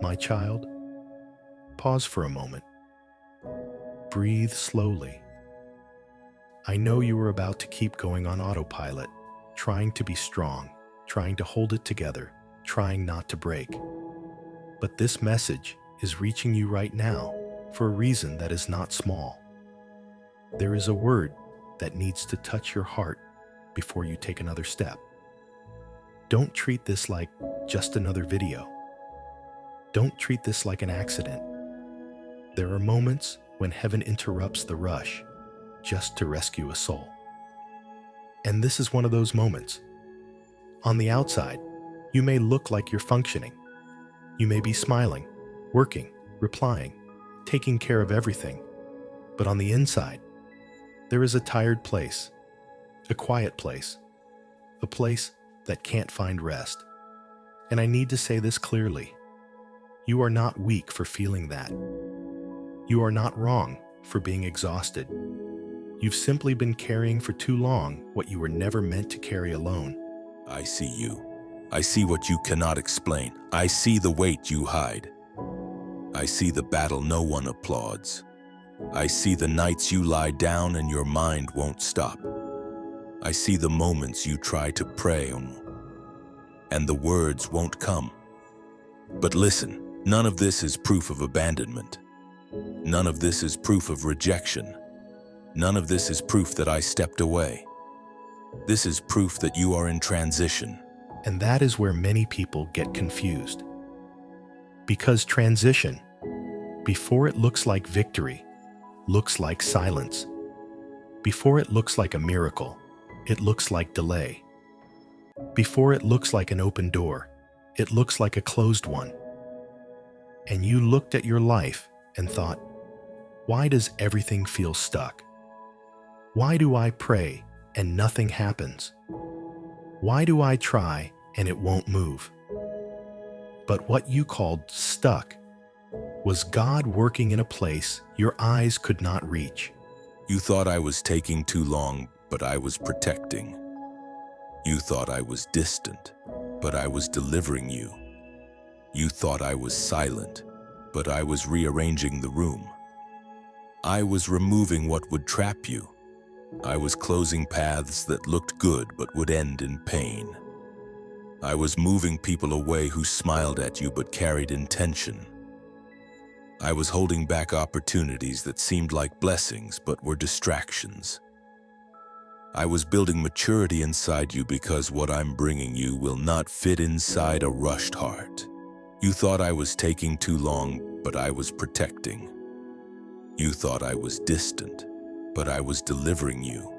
My child, pause for a moment. Breathe slowly. I know you are about to keep going on autopilot, trying to be strong, trying to hold it together, trying not to break. But this message is reaching you right now for a reason that is not small. There is a word that needs to touch your heart before you take another step. Don't treat this like just another video. Don't treat this like an accident. There are moments when heaven interrupts the rush just to rescue a soul. And this is one of those moments. On the outside, you may look like you're functioning. You may be smiling, working, replying, taking care of everything. But on the inside, there is a tired place, a quiet place, a place that can't find rest. And I need to say this clearly. You are not weak for feeling that. You are not wrong for being exhausted. You've simply been carrying for too long what you were never meant to carry alone. I see you. I see what you cannot explain. I see the weight you hide. I see the battle no one applauds. I see the nights you lie down and your mind won't stop. I see the moments you try to pray and the words won't come. But listen, none of this is proof of abandonment. None of this is proof of rejection. None of this is proof that I stepped away. This is proof that you are in transition. And that is where many people get confused. Because transition, before it looks like victory, looks like silence. Before it looks like a miracle, it looks like delay. Before it looks like an open door, it looks like a closed one. And you looked at your life and thought, why does everything feel stuck? Why do I pray and nothing happens? Why do I try and it won't move? But what you called stuck was God working in a place your eyes could not reach. You thought I was taking too long, but I was protecting. You thought I was distant, but I was delivering you. You thought I was silent, but I was rearranging the room. I was removing what would trap you. I was closing paths that looked good but would end in pain. I was moving people away who smiled at you but carried intention. I was holding back opportunities that seemed like blessings but were distractions. I was building maturity inside you because what I'm bringing you will not fit inside a rushed heart. You thought I was taking too long, but I was protecting. You thought I was distant, but I was delivering you.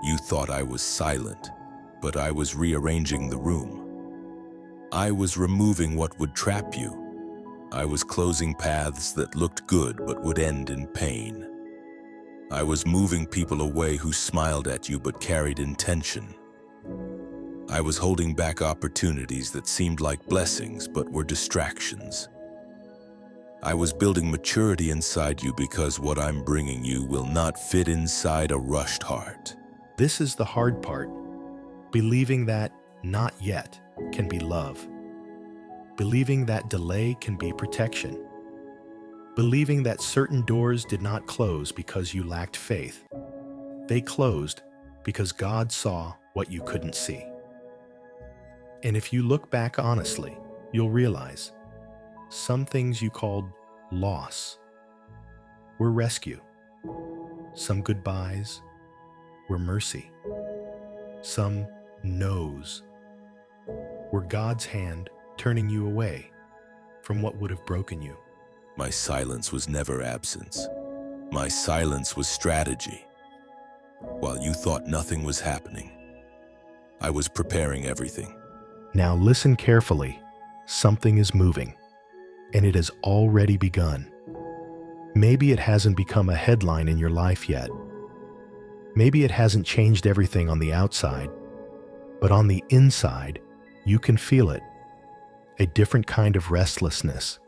You thought I was silent, but I was rearranging the room. I was removing what would trap you. I was closing paths that looked good but would end in pain. I was moving people away who smiled at you but carried intention. I was holding back opportunities that seemed like blessings but were distractions. I was building maturity inside you because what I'm bringing you will not fit inside a rushed heart. This is the hard part. Believing that not yet can be love. Believing that delay can be protection. Believing that certain doors did not close because you lacked faith. They closed because God saw what you couldn't see. And if you look back honestly, you'll realize some things you called loss were rescue. Some goodbyes were mercy. Some no's were God's hand turning you away from what would have broken you. My silence was never absence. My silence was strategy. While you thought nothing was happening, I was preparing everything. Now listen carefully. Something is moving, and it has already begun. Maybe it hasn't become a headline in your life yet. Maybe it hasn't changed everything on the outside, but on the inside, you can feel it. A different kind of restlessness.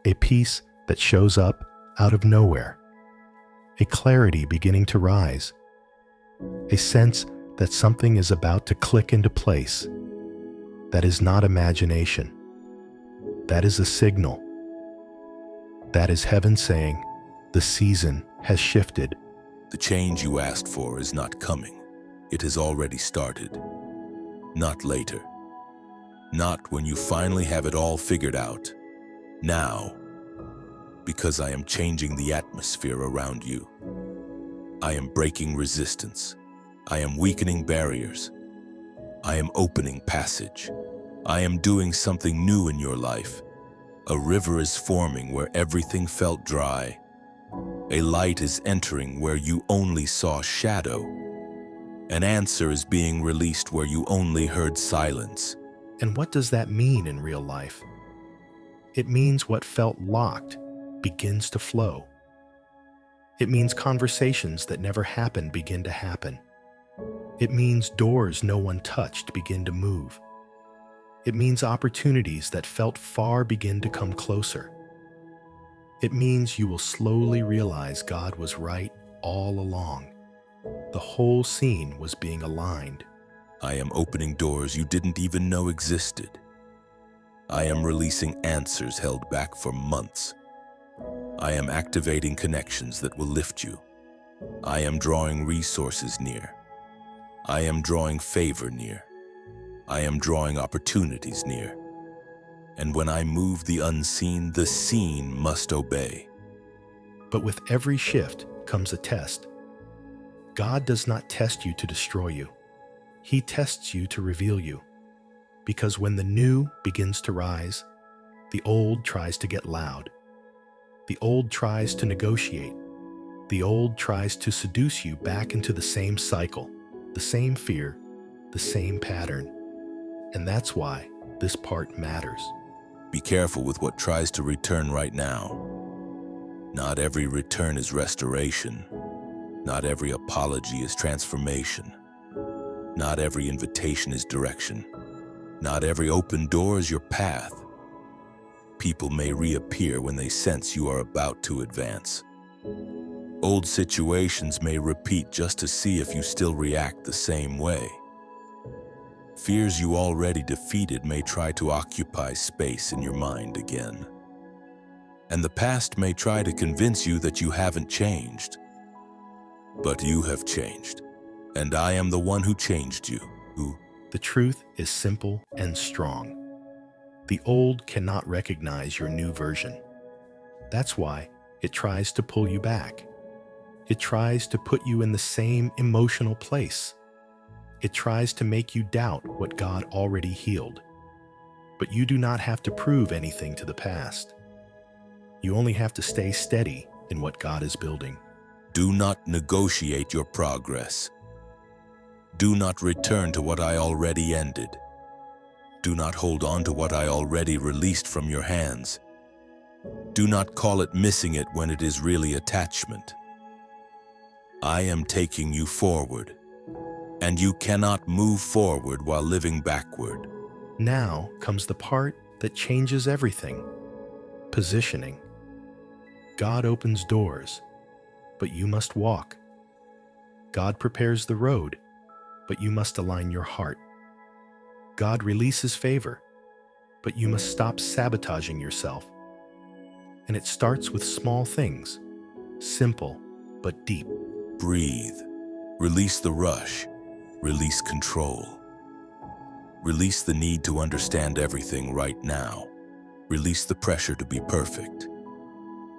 A peace that shows up out of nowhere. A clarity beginning to rise. A sense that something is about to click into place. That is not imagination. That is a signal. That is heaven saying, the season has shifted. The change you asked for is not coming. It has already started. Not later. Not when you finally have it all figured out. Now. Because I am changing the atmosphere around you. I am breaking resistance. I am weakening barriers. I am opening passage. I am doing something new in your life. A river is forming where everything felt dry. A light is entering where you only saw shadow. An answer is being released where you only heard silence. And what does that mean in real life? It means what felt locked begins to flow. It means conversations that never happened begin to happen. It means doors no one touched begin to move. It means opportunities that felt far begin to come closer. It means you will slowly realize God was right all along. The whole scene was being aligned. I am opening doors you didn't even know existed. I am releasing answers held back for months. I am activating connections that will lift you. I am drawing resources near. I am drawing favor near. I am drawing opportunities near. And when I move the unseen, the seen must obey. But with every shift comes a test. God does not test you to destroy you. He tests you to reveal you. Because when the new begins to rise, the old tries to get loud. The old tries to negotiate. The old tries to seduce you back into the same cycle, the same fear, the same pattern. And that's why this part matters. Be careful with what tries to return right now. Not every return is restoration. Not every apology is transformation. Not every invitation is direction. Not every open door is your path. People may reappear when they sense you are about to advance. Old situations may repeat just to see if you still react the same way. Fears you already defeated may try to occupy space in your mind again. And the past may try to convince you that you haven't changed. But you have changed, and I am the one who changed you, The truth is simple and strong. The old cannot recognize your new version. That's why it tries to pull you back. It tries to put you in the same emotional place. It tries to make you doubt what God already healed. But you do not have to prove anything to the past. You only have to stay steady in what God is building. Do not negotiate your progress. Do not return to what I already ended. Do not hold on to what I already released from your hands. Do not call it missing it when it is really attachment. I am taking you forward, and you cannot move forward while living backward. Now comes the part that changes everything. Positioning. God opens doors, but you must walk. God prepares the road, but you must align your heart. God releases favor, but you must stop sabotaging yourself. And it starts with small things, simple but deep. Breathe. Release the rush. Release control. Release the need to understand everything right now. Release the pressure to be perfect.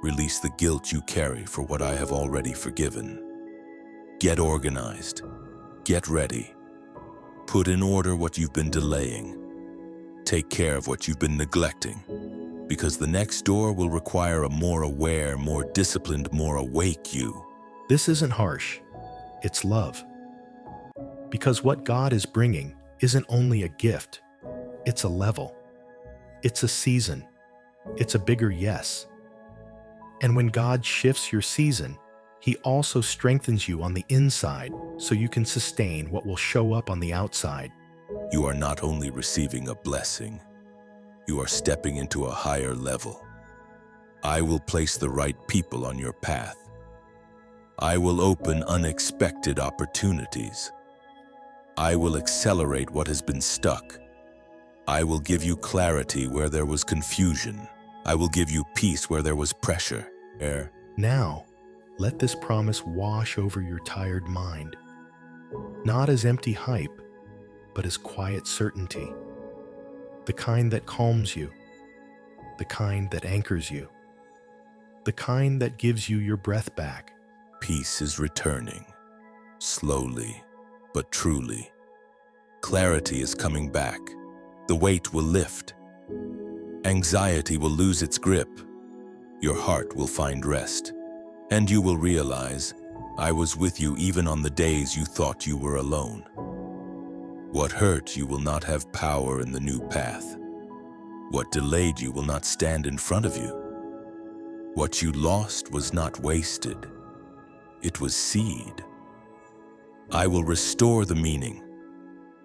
Release the guilt you carry for what I have already forgiven. Get organized. Get ready. Put in order what you've been delaying. Take care of what you've been neglecting. Because the next door will require a more aware, more disciplined, more awake you. This isn't harsh, it's love. Because what God is bringing isn't only a gift, it's a level. It's a season. It's a bigger yes. And when God shifts your season, He also strengthens you on the inside so you can sustain what will show up on the outside. You are not only receiving a blessing, you are stepping into a higher level. I will place the right people on your path. I will open unexpected opportunities. I will accelerate what has been stuck. I will give you clarity where there was confusion. I will give you peace where there was pressure. Now, let this promise wash over your tired mind, not as empty hype, but as quiet certainty, the kind that calms you, the kind that anchors you, the kind that gives you your breath back. Peace is returning, slowly but truly. Clarity is coming back. The weight will lift. Anxiety will lose its grip. Your heart will find rest. And you will realize, I was with you even on the days you thought you were alone. What hurt you will not have power in the new path. What delayed you will not stand in front of you. What you lost was not wasted. It was seed. I will restore the meaning.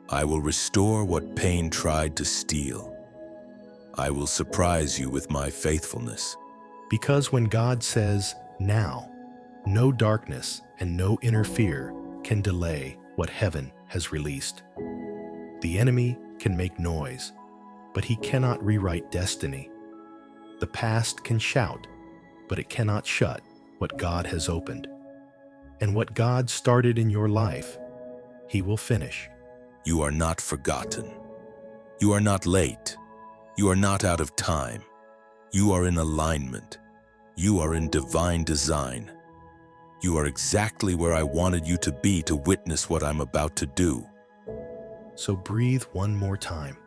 I will restore what pain tried to steal. I will surprise you with my faithfulness. Because when God says, now, no darkness and no inner fear can delay what heaven has released. The enemy can make noise, but he cannot rewrite destiny. The past can shout, but it cannot shut what God has opened. And what God started in your life, he will finish. You are not forgotten. You are not late. You are not out of time. You are in alignment. You are in divine design. You are exactly where I wanted you to be to witness what I'm about to do. So breathe one more time.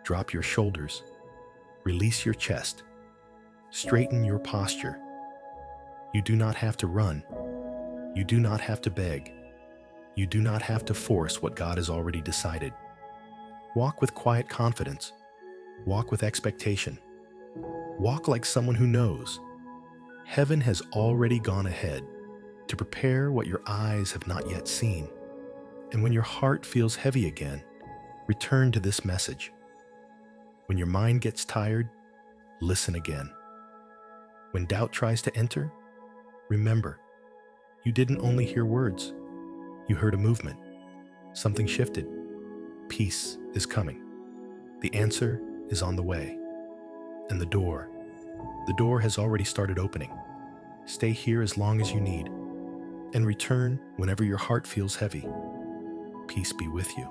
Drop your shoulders. Release your chest. Straighten your posture. You do not have to run. You do not have to beg. You do not have to force what God has already decided. Walk with quiet confidence. Walk with expectation. Walk like someone who knows. Heaven has already gone ahead to prepare what your eyes have not yet seen. And when your heart feels heavy again, return to this message. When your mind gets tired, listen again. When doubt tries to enter, remember, you didn't only hear words. You heard a movement. Something shifted. Peace is coming. The answer is on the way. And the door has already started opening. Stay here as long as you need, and return whenever your heart feels heavy. Peace be with you.